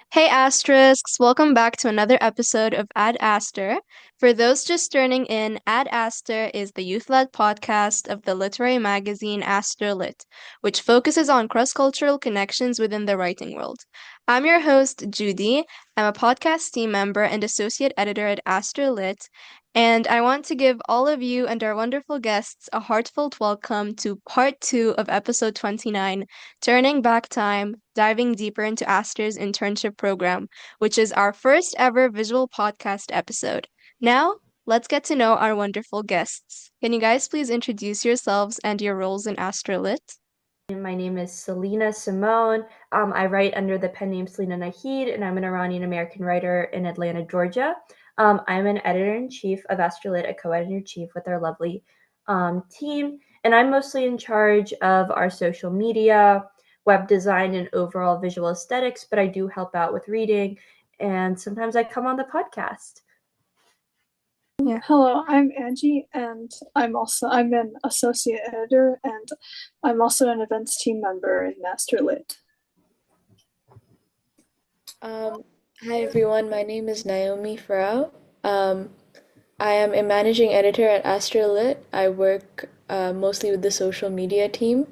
Hey Asterisks, welcome back to another episode of Aster. For those just turning in, Aster is the youth-led podcast of the literary magazine Asterlit, which focuses on cross-cultural connections within the writing world. I'm your host, Judy. I'm a podcast team member and associate editor at Asterlit, and I want to give all of you and our wonderful guests a heartfelt welcome to part 2 of episode 29, Turning Back Time, diving deeper into Aster's internship program, which is our first ever visual podcast episode. Now, let's get to know our wonderful guests. Can you guys please introduce yourselves and your roles in Asterlit? My name is Celina Simone. I write under the pen name Celina Nahid, and I'm an Iranian-American writer in Atlanta, Georgia. I'm an editor-in-chief of Asterlit, a co-editor-in-chief with our lovely team, and I'm mostly in charge of our social media, web design, and overall visual aesthetics, but I do help out with reading, and sometimes I come on the podcast. Yeah. Hello, I'm Angie, and I'm an associate editor, and I'm also an events team member in Asterlit. Hi everyone, my name is Naomi Frau. Um, I am a managing editor at Asterlit. I work mostly with the social media team,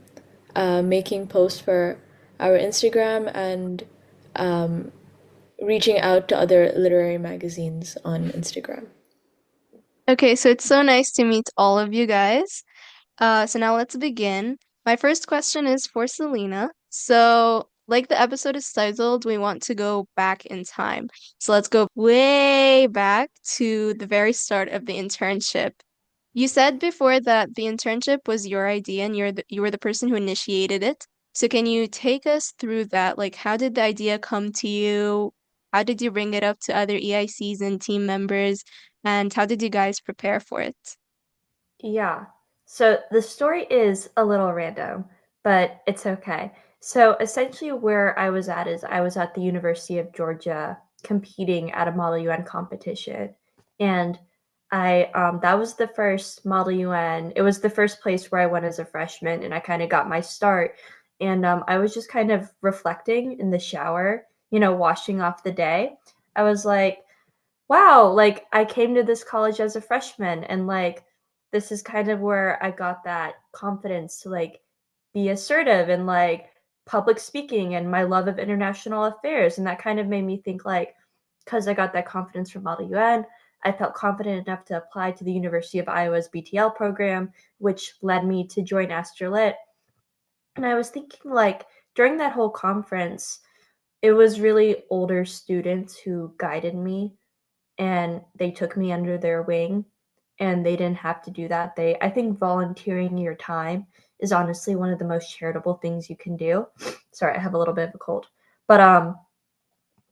making posts for our Instagram and um, reaching out to other literary magazines on Instagram. Okay, so it's so nice to meet all of you guys. So now let's begin. My first question is for Selena. So, like the episode is titled, we want to go back in time. So let's go way back to the very start of the internship. You said before that the internship was your idea and you were the person who initiated it. So can you take us through that? Like, how did the idea come to you? How did you bring it up to other EICs and team members? And how did you guys prepare for it? Yeah. So the story is a little random, but it's okay. So essentially, where I was at is I was at the University of Georgia competing at a Model UN competition, and I that was the first Model UN. It was the first place where I went as a freshman, and I kind of got my start. And I was just kind of reflecting in the shower, washing off the day. I was like, wow, like I came to this college as a freshman and like this is kind of where I got that confidence to like be assertive and like public speaking and my love of international affairs. And that kind of made me think like, because I got that confidence from Model UN, I felt confident enough to apply to the University of Iowa's BTL program, which led me to join Asterlit. And I was thinking like during that whole conference, it was really older students who guided me and they took me under their wing and they didn't have to do that. I think volunteering your time is honestly one of the most charitable things you can do. Sorry, I have a little bit of a cold. But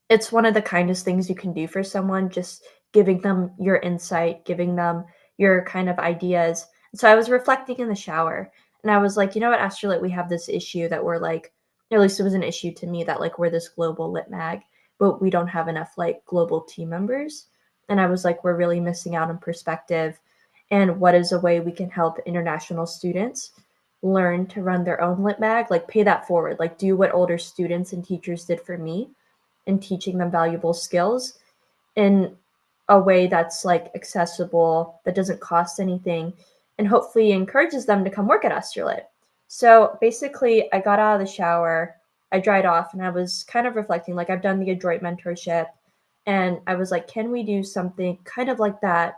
it's one of the kindest things you can do for someone, just giving them your insight, giving them your kind of ideas. So I was reflecting in the shower and I was like, you know what, Asterlit, we have this issue that we're like, at least it was an issue to me that like we're this global lit mag, but we don't have enough like global team members. And I was like, we're really missing out on perspective. And what is a way we can help international students learn to run their own lit mag, like pay that forward, like do what older students and teachers did for me and teaching them valuable skills in a way that's like accessible, that doesn't cost anything, and hopefully encourages them to come work at Asterlit. So basically, I got out of the shower, I dried off, and I was kind of reflecting like I've done the Adroit mentorship, and I was like, can we do something kind of like that?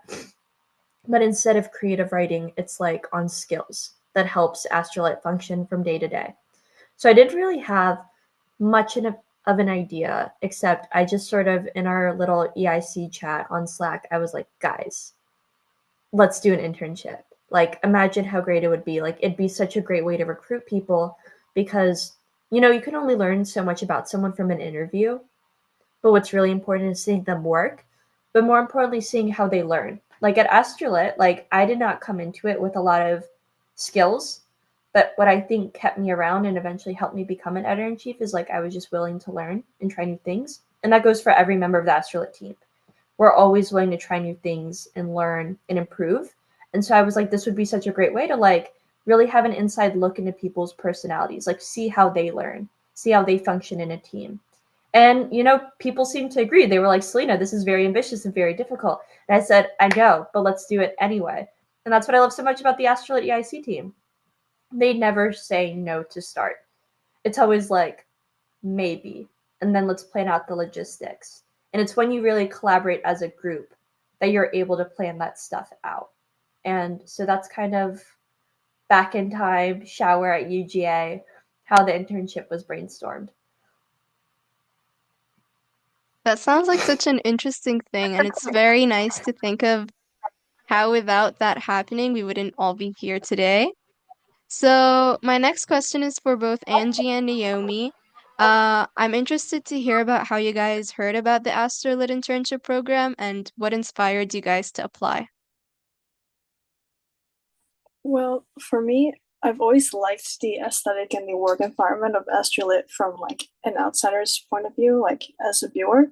But instead of creative writing, it's like on skills that helps Asterlit function from day to day. So I didn't really have much of an idea, except I just sort of, in our little EIC chat on Slack, I was like, guys, let's do an internship. Like, imagine how great it would be. Like, it'd be such a great way to recruit people because, you can only learn so much about someone from an interview. But what's really important is seeing them work, but more importantly, seeing how they learn. Like at Asterlit, like I did not come into it with a lot of skills, but what I think kept me around and eventually helped me become an editor in chief is like I was just willing to learn and try new things. And that goes for every member of the Asterlit team. We're always willing to try new things and learn and improve. And so I was like, this would be such a great way to like really have an inside look into people's personalities, like see how they learn, see how they function in a team. And, people seemed to agree. They were like, Celina, this is very ambitious and very difficult. And I said, I know, but let's do it anyway. And that's what I love so much about the Asterlit EIC team. They never say no to start. It's always like, maybe, and then let's plan out the logistics. And it's when you really collaborate as a group that you're able to plan that stuff out. And so that's kind of back in time, shower at UGA, how the internship was brainstormed. That sounds like such an interesting thing, and it's very nice to think of how without that happening, we wouldn't all be here today. So my next question is for both Angie and Naomi. I'm interested to hear about how you guys heard about the Asterlit internship program and what inspired you guys to apply. Well, for me, I've always liked the aesthetic and the work environment of Asterlit from like an outsider's point of view, like as a viewer,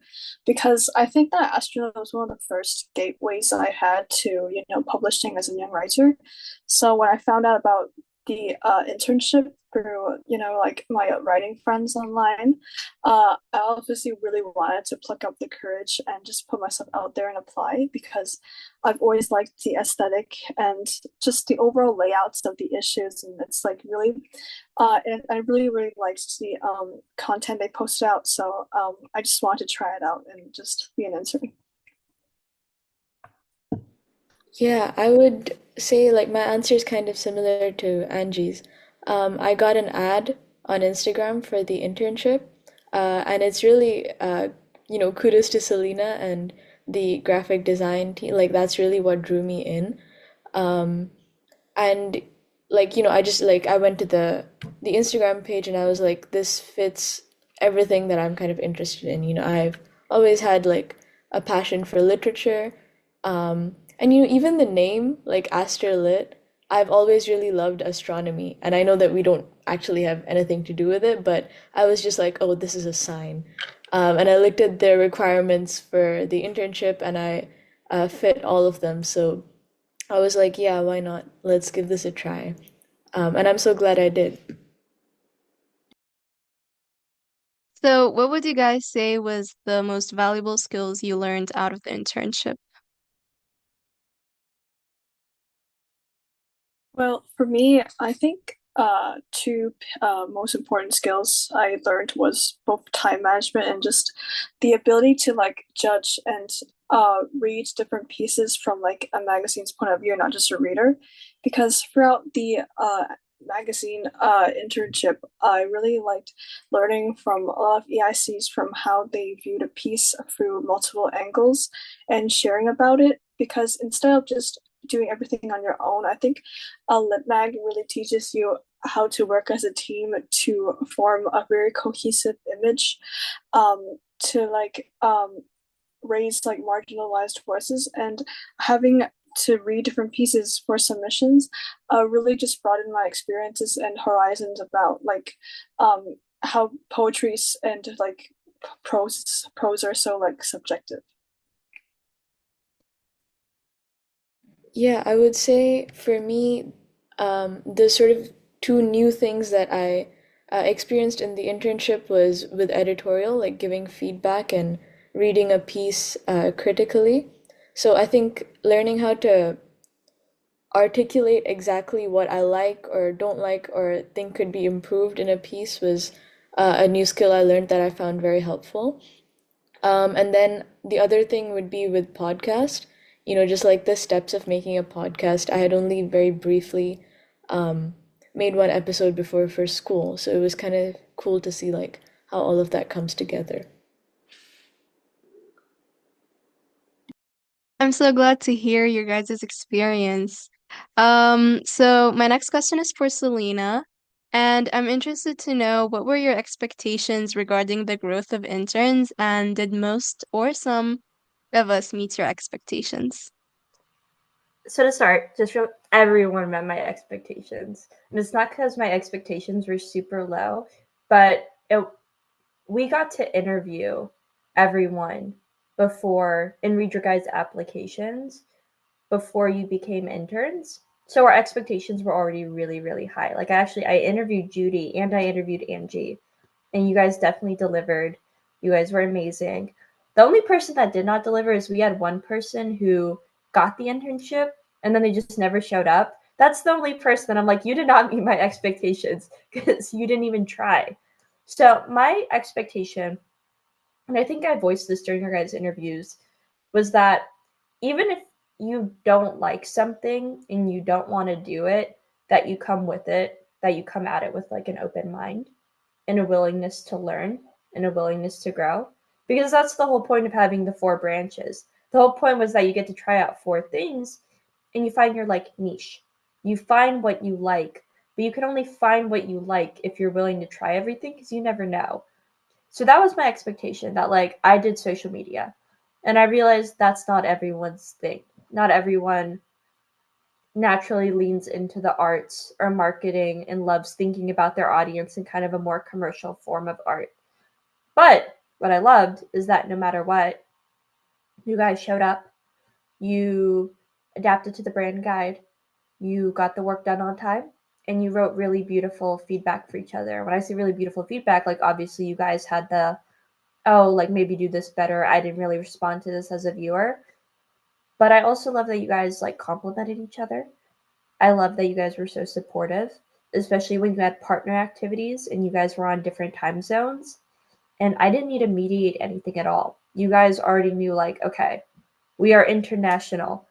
because I think that Asterlit was one of the first gateways I had to, publishing as a young writer. So when I found out about the internship through, like my writing friends online, I obviously really wanted to pluck up the courage and just put myself out there and apply because I've always liked the aesthetic and just the overall layouts of the issues, and it's like really, and I really really liked the content they posted out. So I just wanted to try it out and just be an intern. Yeah, I would say like my answer is kind of similar to Angie's. I got an ad on Instagram for the internship, and it's really, kudos to Celina and the graphic design team. Like that's really what drew me in. Um, and like, I just like I went to the Instagram page and I was like, this fits everything that I'm kind of interested in. I've always had like a passion for literature. And even the name, like Asterlit, I've always really loved astronomy. And I know that we don't actually have anything to do with it, but I was just like, oh, this is a sign. And I looked at the requirements for the internship and I fit all of them. So I was like, yeah, why not? Let's give this a try. And I'm so glad I did. So what would you guys say was the most valuable skills you learned out of the internship? Well, for me, I think two most important skills I learned was both time management and just the ability to like judge and read different pieces from like a magazine's point of view, not just a reader. Because throughout the magazine internship, I really liked learning from a lot of EICs from how they viewed a piece through multiple angles and sharing about it. Because instead of just doing everything on your own, I think a lit mag really teaches you how to work as a team to form a very cohesive image, to like raise like marginalized voices, and having to read different pieces for submissions really just broadened my experiences and horizons about like how poetries and like prose are so like subjective. Yeah, I would say for me, the sort of two new things that I experienced in the internship was with editorial, like giving feedback and reading a piece critically. So I think learning how to articulate exactly what I like or don't like or think could be improved in a piece was a new skill I learned that I found very helpful. And then the other thing would be with podcast, just like the steps of making a podcast. I had only very briefly um, made one episode before for school, so it was kind of cool to see like how all of that comes together. I'm so glad to hear your guys' experience. So my next question is for Celina, and I'm interested to know what were your expectations regarding the growth of interns, and did most or some of us meet your expectations? So to start, just from everyone met my expectations. And it's not because my expectations were super low, but we got to interview everyone before and read your guys' applications before you became interns. So our expectations were already really, really high. Like I interviewed Judy and I interviewed Angie, and you guys definitely delivered You guys were amazing. The only person that did not deliver is we had one person who got the internship and then they just never showed up. That's the only person that I'm like, you did not meet my expectations because you didn't even try. So my expectation, and I think I voiced this during your guys' interviews, was that even if you don't like something and you don't want to do it, that you come with it, that you come at it with like an open mind and a willingness to learn and a willingness to grow. Because that's the whole point of having the four branches. The whole point was that you get to try out four things and you find your like niche. You find what you like, but you can only find what you like if you're willing to try everything because you never know. So that was my expectation that like I did social media and I realized that's not everyone's thing. Not everyone naturally leans into the arts or marketing and loves thinking about their audience in kind of a more commercial form of art. But what I loved is that no matter what, you guys showed up, you adapted to the brand guide, you got the work done on time, and you wrote really beautiful feedback for each other. When I say really beautiful feedback, like obviously you guys had the, oh, like maybe do this better. I didn't really respond to this as a viewer. But I also love that you guys like complimented each other. I love that you guys were so supportive, especially when you had partner activities and you guys were on different time zones. And I didn't need to mediate anything at all. You guys already knew, like, okay, we are international.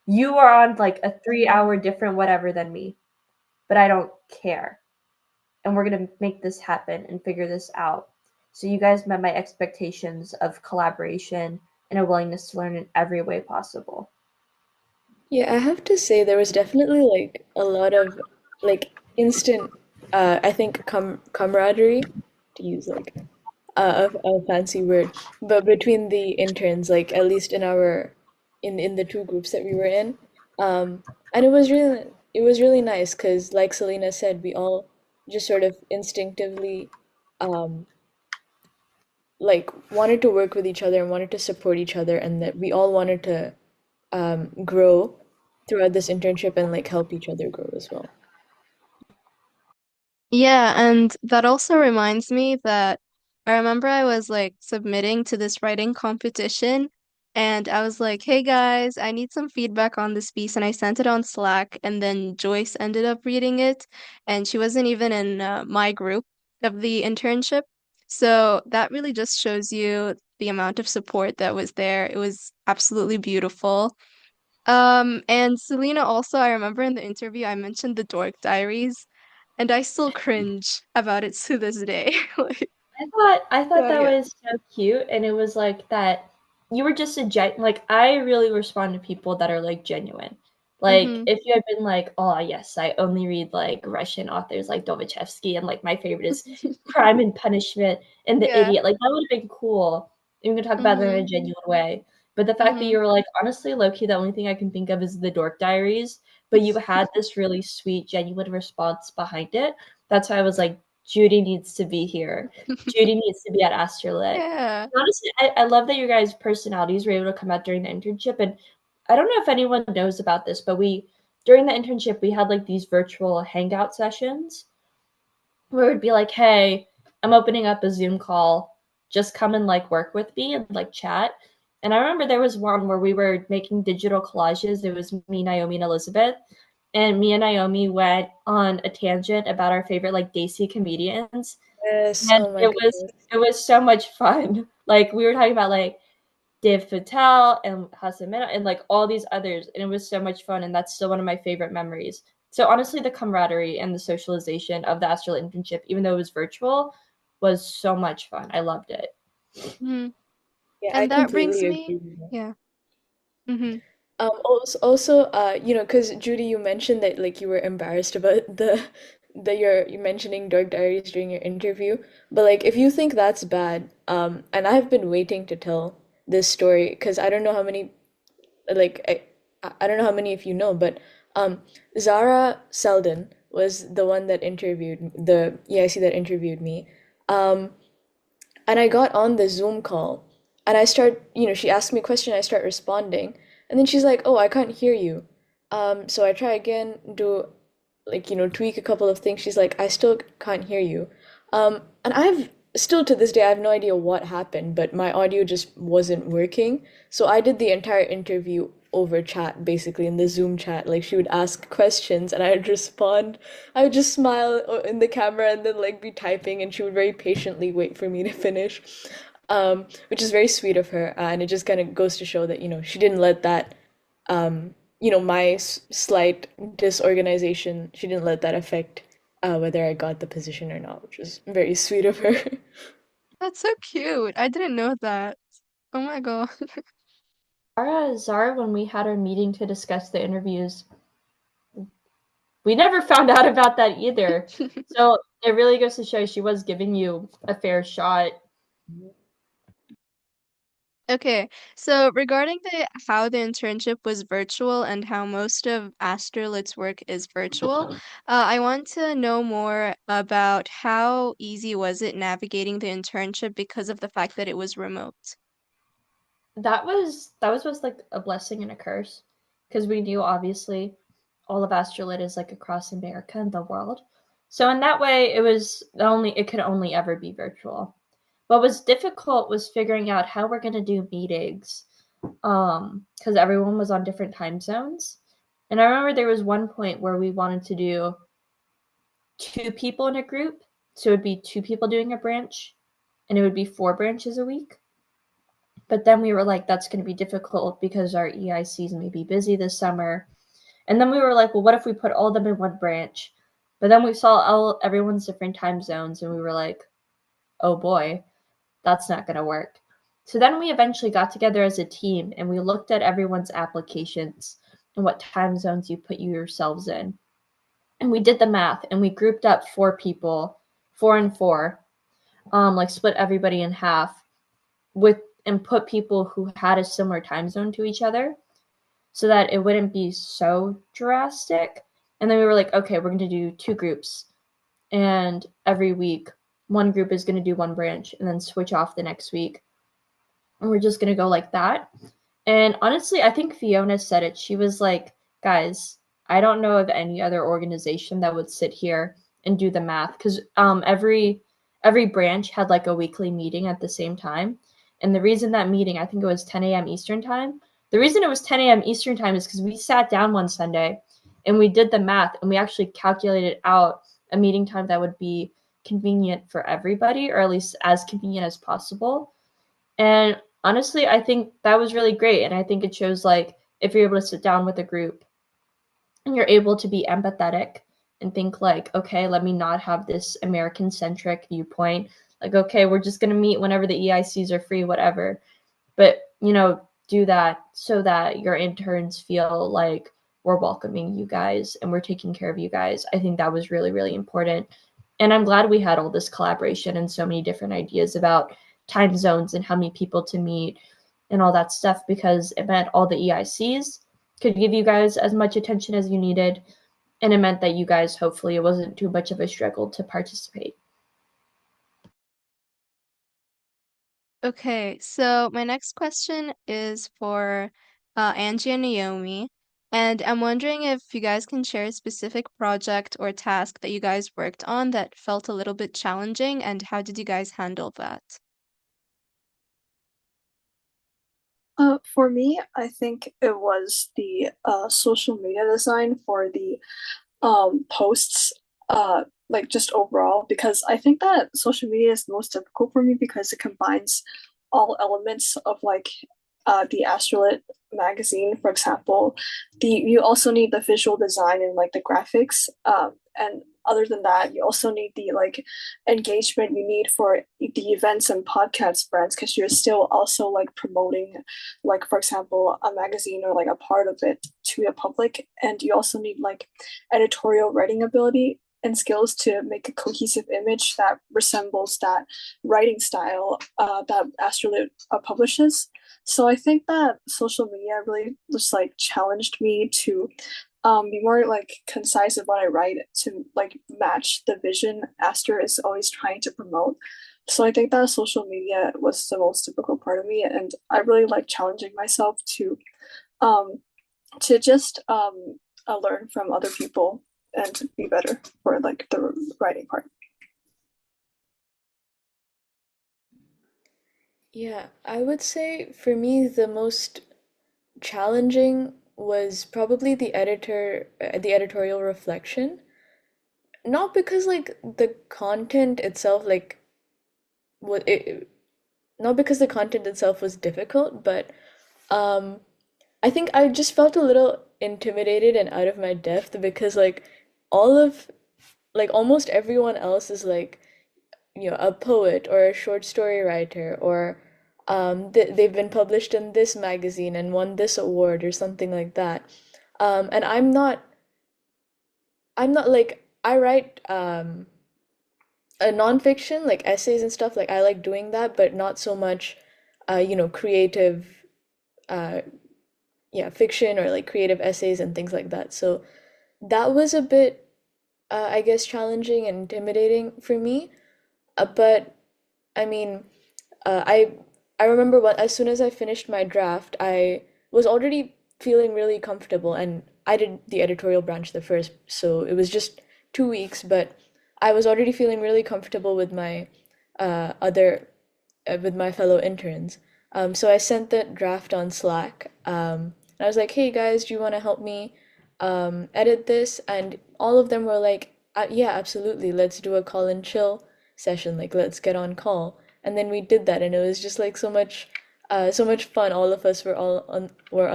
You are on like a 3 hour different whatever than me, but I don't care. And we're going to make this happen and figure this out. So you guys met my expectations of collaboration and a willingness to learn in every way possible. Yeah, I have to say there was definitely like a lot of like instant I think camaraderie to use like a fancy word, but between the interns, like at least in our in the two groups that we were in, and it was really nice because like Selena said, we all just sort of instinctively um like wanted to work with each other and wanted to support each other, and that we all wanted to grow throughout this internship and like help each other grow as well. Yeah, and that also reminds me that I remember I was like submitting to this writing competition, and I was like, "Hey guys, I need some feedback on this piece," and I sent it on Slack, and then Joyce ended up reading it, and she wasn't even in my group of the internship. So that really just shows you the amount of support that was there. It was absolutely beautiful. And Celina also, I remember in the interview I mentioned the Dork Diaries, and I still cringe about it to this day. Like, I thought so that yeah. was so cute, and it was like that you were just a like I really respond to people that are like genuine. Like Mm-hmm. if you had been like, oh yes, I only read like Russian authors like Dostoevsky, and like my favorite is Crime and Punishment and The Yeah. Idiot, like that would have been cool. And we could talk about them in Mm-hmm. a genuine way. But the fact that Mm-hmm. you were like, honestly, low-key, the only thing I can think of is the Dork Diaries, but you had this really sweet, genuine response behind it. That's why I was like, Judy needs to be here. Judy needs to be at Asterlit. Yeah. Honestly, I love that your guys' personalities were able to come out during the internship. And I don't know if anyone knows about this, but during the internship, we had like these virtual hangout sessions where it would be like, hey, I'm opening up a Zoom call. Just come and like work with me and like chat. And I remember there was one where we were making digital collages. It was me, Naomi, and Elizabeth. And me and Naomi went on a tangent about our favorite like Daisy comedians. Yes, And oh my goodness. it was so much fun. Like we were talking about like Dave Patel and Hasamena and like all these others, and it was so much fun. And that's still one of my favorite memories. So honestly, the camaraderie and the socialization of the Astral internship, even though it was virtual, was so much fun. I loved it. Mm-hmm. Yeah, I And that brings completely me, agree with that. yeah. Mm-hmm. You know, because Judy, you mentioned that like you were embarrassed about the you mentioning Dark Diaries during your interview, but like if you think that's bad, and I've been waiting to tell this story because I don't know how many like I don't know how many of you know, but Zara Seldon was the one that interviewed the EIC that interviewed me. Um, and I got on the Zoom call and I start, you know, she asked me a question, I start responding, and then she's like, "Oh, I can't hear you." So I try again, do like, you know, tweak a couple of things. She's like, "I still can't hear you." And I've still to this day, I have no idea what happened, but my audio just wasn't working. So I did the entire interview over chat, basically in the Zoom chat. Like she would ask questions and I'd respond. I would just smile in the camera and then like be typing, and she would very patiently wait for me to finish. Which is very sweet of her, and it just kind of goes to show that, she didn't let that, my slight disorganization, she didn't let that affect whether I got the position or not, which was very sweet of her. That's so cute. I didn't know that. Oh my God. Zara, when we had our meeting to discuss the interviews, we never found out about that either. So it really goes to show she was giving you a fair shot. Okay, so regarding how the internship was virtual and how most of Asterlit's work is virtual, I want to know more about how easy was it navigating the internship because of the fact that it was remote. That was like a blessing and a curse, because we knew obviously all of Asterlit is like across America and the world. So in that way, it could only ever be virtual. What was difficult was figuring out how we're gonna do meetings, because everyone was on different time zones. And I remember there was one point where we wanted to do two people in a group, so it would be two people doing a branch, and it would be 4 branches a week. But then we were like, that's going to be difficult because our EICs may be busy this summer. And then we were like, well, what if we put all of them in one branch? But then we saw everyone's different time zones, and we were like, oh boy, that's not going to work. So then we eventually got together as a team, and we looked at everyone's applications and what time zones you put yourselves in. And we did the math, and we grouped up 4 people, 4 and 4, like split everybody in half and put people who had a similar time zone to each other so that it wouldn't be so drastic. And then we were like, okay, we're going to do 2 groups. And every week, one group is going to do one branch and then switch off the next week. And we're just going to go like that. And honestly, I think Fiona said it. She was like, guys, I don't know of any other organization that would sit here and do the math, because every branch had like a weekly meeting at the same time. And the reason that meeting, I think it was 10 a.m. Eastern time. The reason it was 10 a.m. Eastern time is because we sat down one Sunday and we did the math, and we actually calculated out a meeting time that would be convenient for everybody, or at least as convenient as possible. And honestly, I think that was really great. And I think it shows, like, if you're able to sit down with a group and you're able to be empathetic and think like, okay, let me not have this American centric viewpoint. Like, okay, we're just going to meet whenever the EICs are free, whatever. But, do that so that your interns feel like we're welcoming you guys and we're taking care of you guys. I think that was really, really important. And I'm glad we had all this collaboration and so many different ideas about time zones and how many people to meet and all that stuff, because it meant all the EICs could give you guys as much attention as you needed. And it meant that you guys, hopefully, it wasn't too much of a struggle to participate. Okay, so my next question is for Angie and Naomi. And I'm wondering if you guys can share a specific project or task that you guys worked on that felt a little bit challenging, and how did you guys handle that? For me, I think it was the social media design for the posts, like just overall, because I think that social media is most difficult for me because it combines all elements of like the Asterlit magazine. For example, the you also need the visual design and like the graphics, and other than that, you also need the like engagement you need for the events and podcast brands, because you're still also like promoting, like for example, a magazine or like a part of it to the public, and you also need like editorial writing ability and skills to make a cohesive image that resembles that writing style that Asterlit publishes. So I think that social media really just like challenged me to be more like concise of what I write to like match the vision Aster is always trying to promote. So I think that social media was the most difficult part of me, and I really like challenging myself um to just learn from other people and be better for like the writing part. Yeah, I would say for me the most challenging was probably the editorial reflection. Not because like the content itself like what it not because the content itself was difficult, but um I think I just felt a little intimidated and out of my depth because like all of like almost everyone else is like a poet or a short story writer or they've been published in this magazine and won this award or something like that. And I'm not like I write a nonfiction like essays and stuff like I like doing that, but not so much creative uh fiction or like creative essays and things like that. So that was a bit I guess challenging and intimidating for me. But I mean, I remember as soon as I finished my draft, I was already feeling really comfortable, and I did the editorial branch the first, so it was just 2 weeks, but I was already feeling really comfortable with my other with my fellow interns. So I sent the draft on Slack. And I was like, "Hey guys, do you want to help me edit this?" And all of them were like, "Yeah, absolutely. Let's do a call and chill session. Like, let's get on call." And then we did that, and it was just like so much fun. All of us were on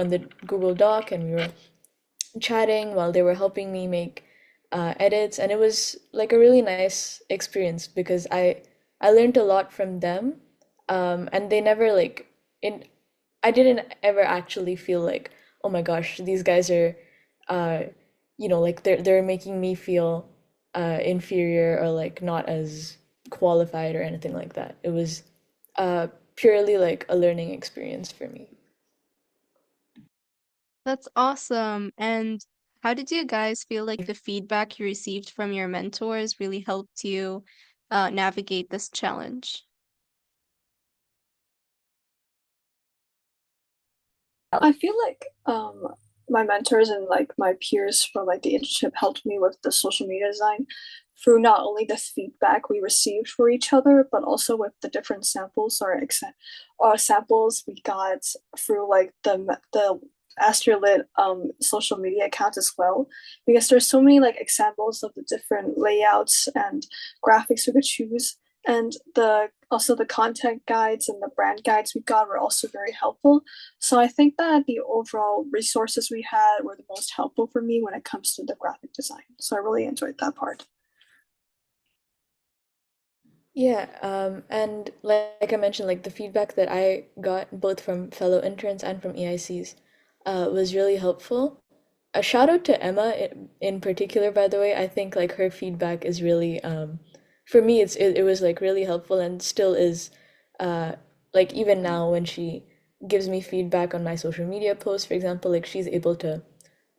the Google Doc, and we were chatting while they were helping me make edits, and it was like a really nice experience because I learned a lot from them, and they never like in I didn't ever actually feel like, oh my gosh, these guys are uh like they're making me feel inferior or like not as qualified or anything like that. It was uh purely like a learning experience for me. That's awesome. And how did you guys feel like the feedback you received from your mentors really helped you navigate this challenge? I feel like my mentors and like my peers from like the internship helped me with the social media design through not only the feedback we received for each other, but also with the different samples or samples we got through like the Asterlit social media accounts as well, because there's so many like examples of the different layouts and graphics we could choose, and the content guides and the brand guides we got were also very helpful. So I think that the overall resources we had were the most helpful for me when it comes to the graphic design. So I really enjoyed that part. Yeah, and like I mentioned, like the feedback that I got both from fellow interns and from EICs was really helpful. A shout out to Emma in particular, by the way. I think like her feedback is really, for me, it was like really helpful and still is, uh, like even now when she gives me feedback on my social media posts, for example, like she's able to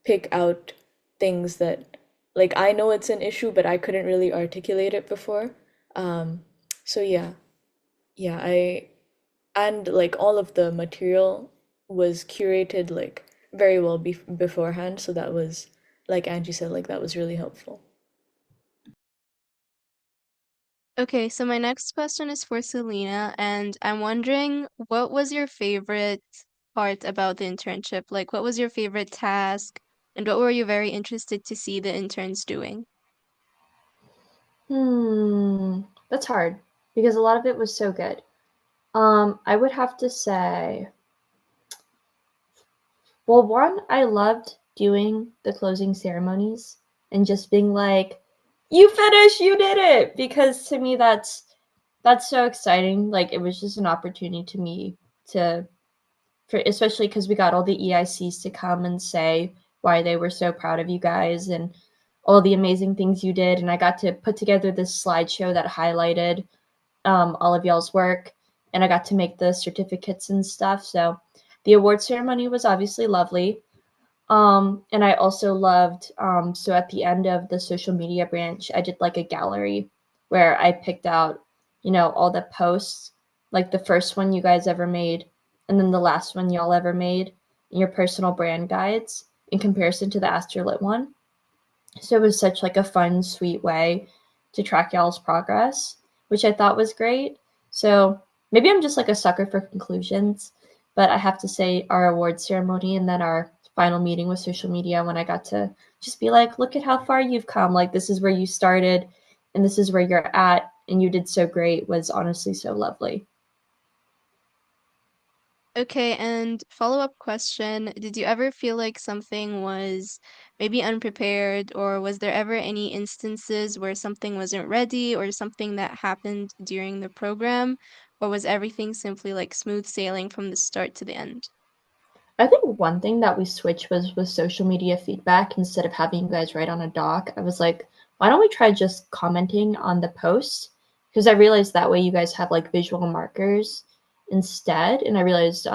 pick out things that like I know it's an issue, but I couldn't really articulate it before. Um, so yeah, and like all of the material was curated like very well beforehand, so that was like Angie said, like that was really helpful. Okay, so my next question is for Celina, and I'm wondering what was your favorite part about the internship? Like, what was your favorite task, and what were you very interested to see the interns doing? That's hard because a lot of it was so good. I would have to say, well, one, I loved doing the closing ceremonies and just being like, "You finished, you did it," because to me that's so exciting. Like it was just an opportunity to me to, for especially because we got all the EICs to come and say why they were so proud of you guys and all the amazing things you did, and I got to put together this slideshow that highlighted all of y'all's work, and I got to make the certificates and stuff. So the award ceremony was obviously lovely. And I also loved, so at the end of the social media branch, I did like a gallery where I picked out, all the posts, like the first one you guys ever made, and then the last one y'all ever made, in your personal brand guides in comparison to the Asterlit one. So it was such like a fun, sweet way to track y'all's progress, which I thought was great. So maybe I'm just like a sucker for conclusions, but I have to say our award ceremony and then our final meeting with social media when I got to just be like, look at how far you've come. Like this is where you started and this is where you're at and you did so great was honestly so lovely. Okay, and follow-up question, did you ever feel like something was maybe unprepared, or was there ever any instances where something wasn't ready or something that happened during the program, or was everything simply like smooth sailing from the start to the end? I think one thing that we switched was with social media feedback. Instead of having you guys write on a doc, I was like, why don't we try just commenting on the post? Because I realized that way you guys have like visual markers instead. And I realized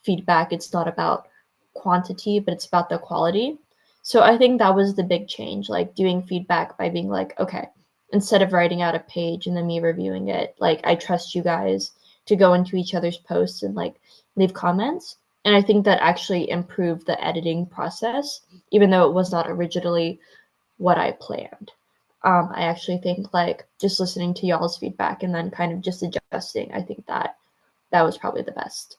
feedback, it's not about quantity, but it's about the quality. So I think that was the big change, like doing feedback by being like, okay, instead of writing out a page and then me reviewing it, like I trust you guys to go into each other's posts and like leave comments. And I think that actually improved the editing process, even though it was not originally what I planned. I actually think like just listening to y'all's feedback and then kind of just adjusting, I think that that was probably the best.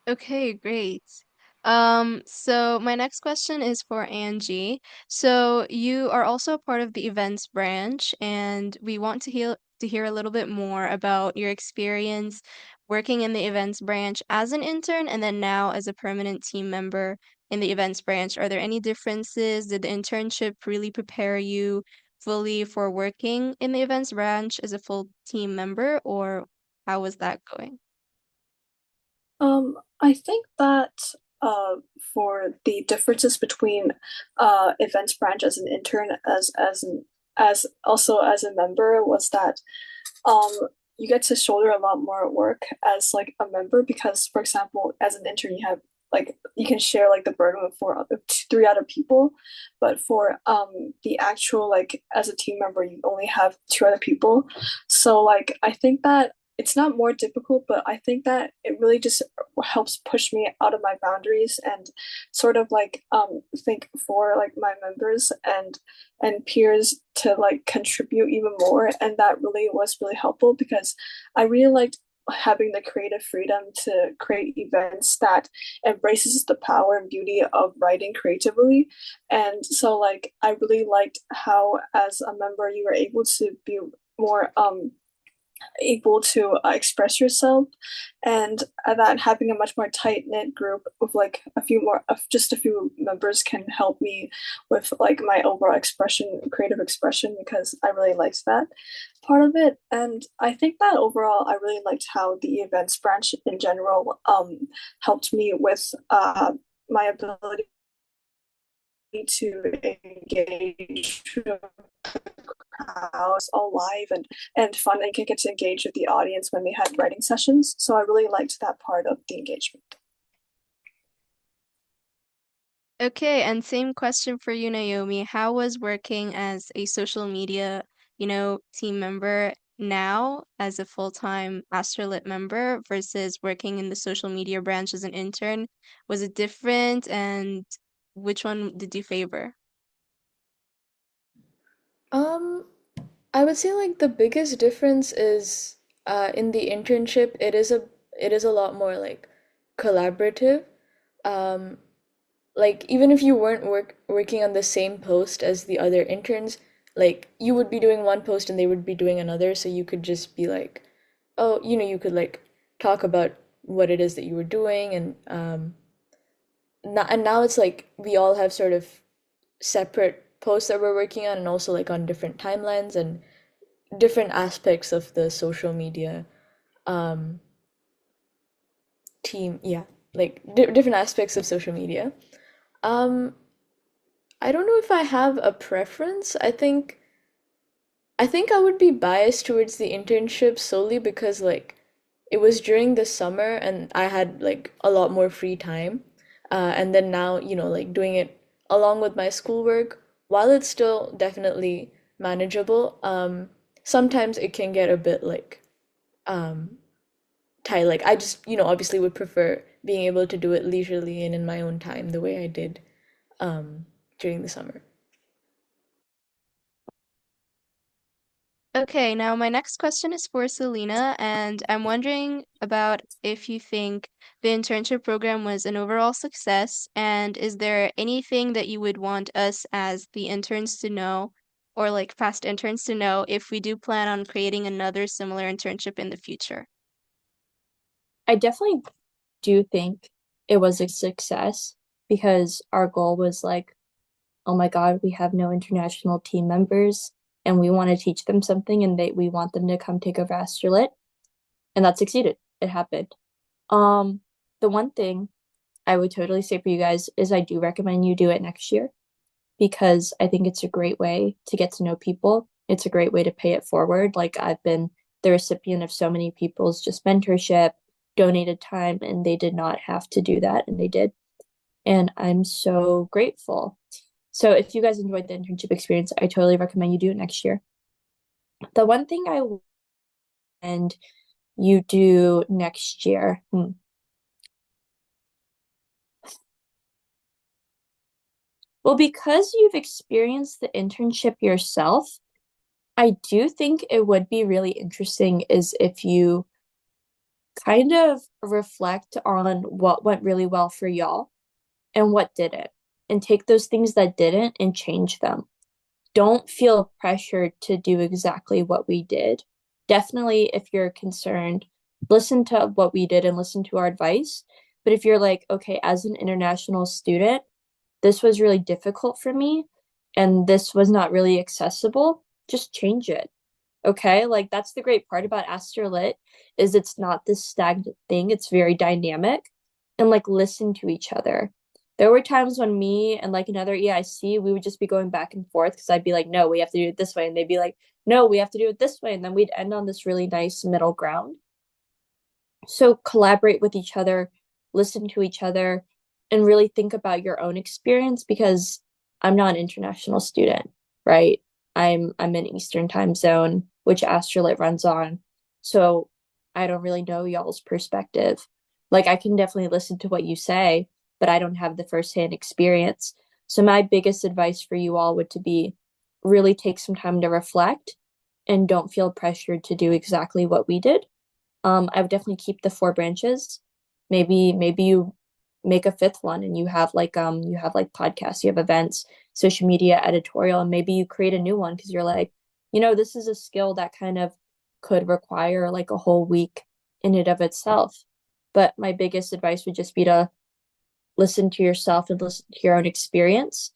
Okay, great. So my next question is for Angie. So you are also a part of the events branch, and we want to hear a little bit more about your experience working in the events branch as an intern and then now as a permanent team member in the events branch. Are there any differences? Did the internship really prepare you fully for working in the events branch as a full team member, or how was that going? I think that uh, for the differences between events branch as an intern as also as a member was that um you get to shoulder a lot more work as like a member because for example as an intern you have like you can share like the burden with three other people, but for the actual like as a team member you only have two other people. So like I think that it's not more difficult, but I think that it really just helps push me out of my boundaries and sort of like think for like my members and peers to like contribute even more. And that really was really helpful because I really liked having the creative freedom to create events that embraces the power and beauty of writing creatively. And so like I really liked how as a member you were able to be more able to express yourself, and that having a much more tight knit group of like a few more of just a few members can help me with like my overall expression, creative expression, because I really liked that part of it. And I think that overall I really liked how the events branch in general helped me with my ability to engage crowds all live and fun and can get to engage with the audience when we had writing sessions. So I really liked that part of the engagement. Okay, and same question for you, Naomi. How was working as a social media, team member now as a full-time Asterlit member versus working in the social media branch as an intern? Was it different, and which one did you favor? Um, I would say like the biggest difference is in the internship it is a lot more like collaborative. Um, like even if you weren't working on the same post as the other interns, like you would be doing one post and they would be doing another, so you could just be like, oh, you could like talk about what it is that you were doing and now it's like we all have sort of separate posts that we're working on and also like on different timelines and different aspects of the social media um team, yeah, like different aspects of social media. um I don't know if I have a preference. I think I would be biased towards the internship solely because like it was during the summer and I had like a lot more free time. And then now, like doing it along with my schoolwork, while it's still definitely manageable, sometimes it can get a bit like um tight. Like I just, obviously would prefer being able to do it leisurely and in my own time the way I did during the summer. Okay, now my next question is for Celina, and I'm wondering about if you think the internship program was an overall success, and is there anything that you would want us as the interns to know, or like past interns to know, if we do plan on creating another similar internship in the future? I definitely do think it was a success because our goal was like, oh my God, we have no international team members and we want to teach them something and we want them to come take over Asterlit. And that succeeded. It happened. Um, the one thing I would totally say for you guys is I do recommend you do it next year because I think it's a great way to get to know people. It's a great way to pay it forward. Like I've been the recipient of so many people's just mentorship, donated time, and they did not have to do that, and they did. And I'm so grateful. So if you guys enjoyed the internship experience, I totally recommend you do it next year. The one thing I and you do next year. Well, because you've experienced the internship yourself, I do think it would be really interesting is if you kind of reflect on what went really well for y'all and what didn't, and take those things that didn't and change them. Don't feel pressured to do exactly what we did. Definitely, if you're concerned, listen to what we did and listen to our advice. But if you're like, okay, as an international student, this was really difficult for me and this was not really accessible, just change it. Okay, like that's the great part about Asterlit is it's not this stagnant thing, it's very dynamic and like listen to each other. There were times when me and like another EIC, we would just be going back and forth because I'd be like, no, we have to do it this way. And they'd be like, no, we have to do it this way. And then we'd end on this really nice middle ground. So collaborate with each other, listen to each other, and really think about your own experience because I'm not an international student, right? I'm in Eastern time zone, which Asterlit runs on. So I don't really know y'all's perspective. Like I can definitely listen to what you say, but I don't have the firsthand experience. So my biggest advice for you all would to be really take some time to reflect and don't feel pressured to do exactly what we did. I would definitely keep the 4 branches. Maybe you make a fifth one and you have like podcasts, you have events, social media, editorial, and maybe you create a new one because you're like, this is a skill that kind of could require like a whole week in and of itself. But my biggest advice would just be to listen to yourself and listen to your own experience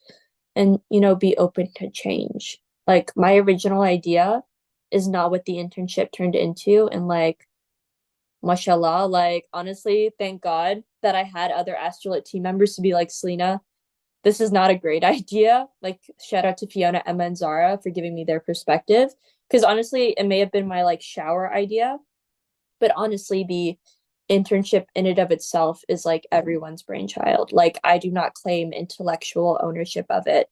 and be open to change. Like my original idea is not what the internship turned into, and like mashallah, like honestly, thank God that I had other Asterlit team members to be like, Celina, this is not a great idea. Like shout out to Fiona, Emma, and Zara for giving me their perspective. Because honestly, it may have been my like shower idea, but honestly, the internship in and of itself is like everyone's brainchild. Like I do not claim intellectual ownership of it.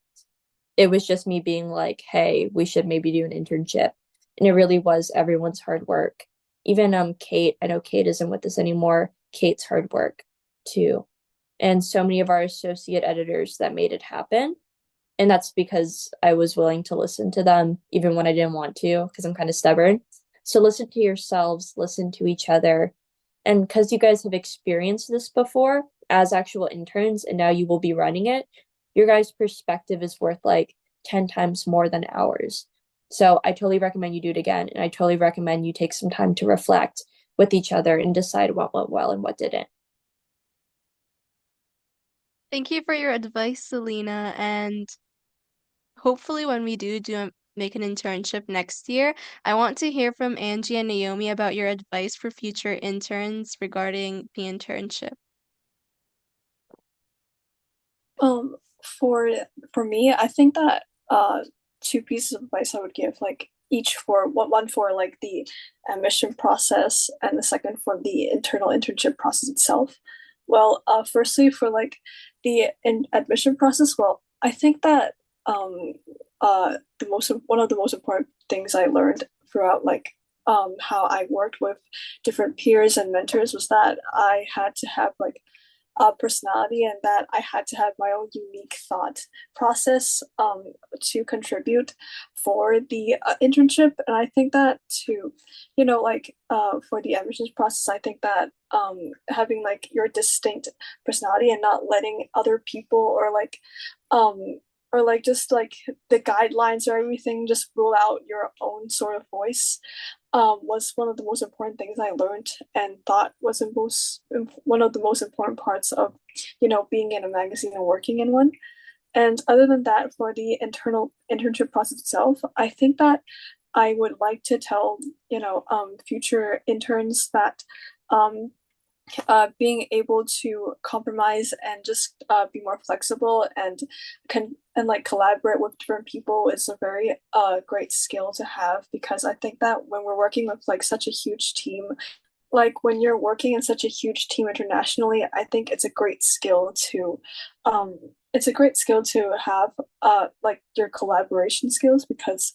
It was just me being like, hey, we should maybe do an internship. And it really was everyone's hard work. Even Kate, I know Kate isn't with us anymore. Kate's hard work too. And so many of our associate editors that made it happen. And that's because I was willing to listen to them, even when I didn't want to, because I'm kind of stubborn. So listen to yourselves, listen to each other. And because you guys have experienced this before as actual interns, and now you will be running it, your guys' perspective is worth like 10 times more than ours. So I totally recommend you do it again. And I totally recommend you take some time to reflect with each other and decide what went well and what didn't. Thank you for your advice, Celina, and hopefully when we make an internship next year, I want to hear from Angie and Naomi about your advice for future interns regarding the internship. Um, for for me, I think that two pieces of advice I would give, like each for one for like the admission process and the second for the internal internship process itself. Well, firstly for like the admission process, well, I think that the most one of the most important things I learned throughout like how I worked with different peers and mentors was that I had to have like personality, and that I had to have my own unique thought process to contribute for the internship. And I think that to, for the admissions process, I think that having like your distinct personality and not letting other people um, or like just like the guidelines or everything just rule out your own sort of voice was one of the most important things I learned and thought was one of the most important parts of, being in a magazine and working in one. And other than that, for the internal internship process itself, I think that I would like to tell, future interns that um, being able to compromise and just be more flexible and like collaborate with different people is a very great skill to have, because I think that when we're working with like such a huge team, like when you're working in such a huge team internationally, I think it's a great skill to have like your collaboration skills, because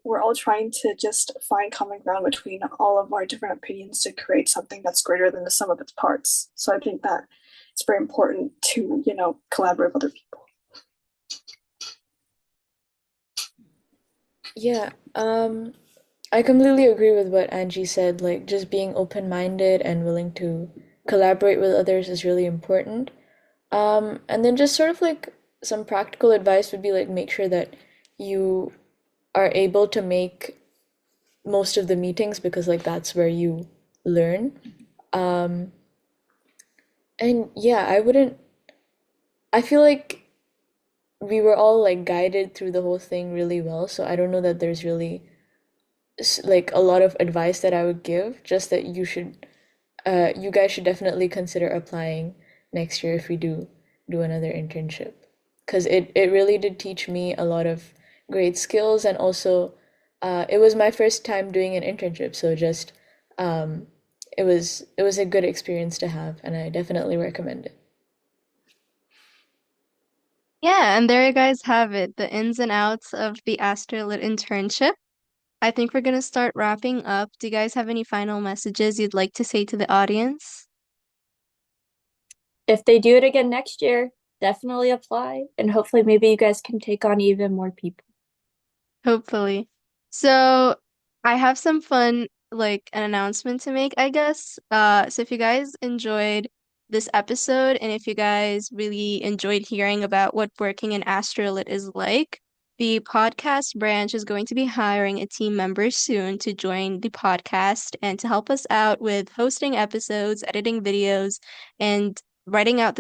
we're all trying to just find common ground between all of our different opinions to create something that's greater than the sum of its parts. So I think that it's very important to, collaborate with other people. Yeah, I completely agree with what Angie said. Like, just being open-minded and willing to collaborate with others is really important. And then just sort of like some practical advice would be like make sure that you are able to make most of the meetings because like that's where you learn. Um, and yeah, I feel like we were all like guided through the whole thing really well, so I don't know that there's really like a lot of advice that I would give, just that you guys should definitely consider applying next year if we do another internship. Because it really did teach me a lot of great skills, and also it was my first time doing an internship, so just um, it was a good experience to have, and I definitely recommend it. Yeah, and there you guys have it, the ins and outs of the Asterlit internship. I think we're gonna start wrapping up. Do you guys have any final messages you'd like to say to the audience? If they do it again next year, definitely apply, and hopefully maybe you guys can take on even more people. Hopefully. So I have some fun, like an announcement to make, I guess. So if you guys enjoyed this episode and if you guys really enjoyed hearing about what working in Astrolit is like, the podcast branch is going to be hiring a team member soon to join the podcast and to help us out with hosting episodes, editing videos, and writing out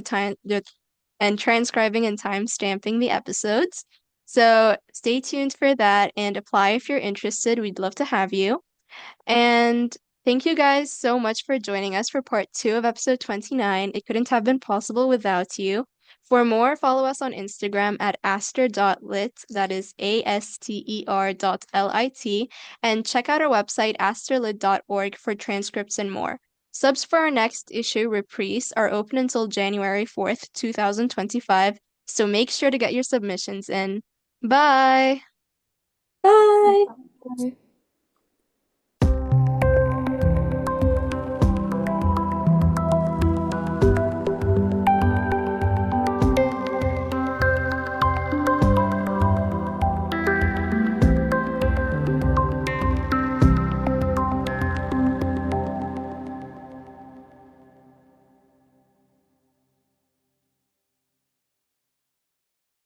and transcribing and time stamping the episodes. So stay tuned for that and apply if you're interested. We'd love to have you. And thank you guys so much for joining us for part two of episode 29. It couldn't have been possible without you. For more, follow us on Instagram at aster.lit, that is aster.lit, and check out our website asterlit.org for transcripts and more. Subs for our next issue, Reprise, are open until January 4th, 2025, so make sure to get your submissions in. Bye! Bye. Bye.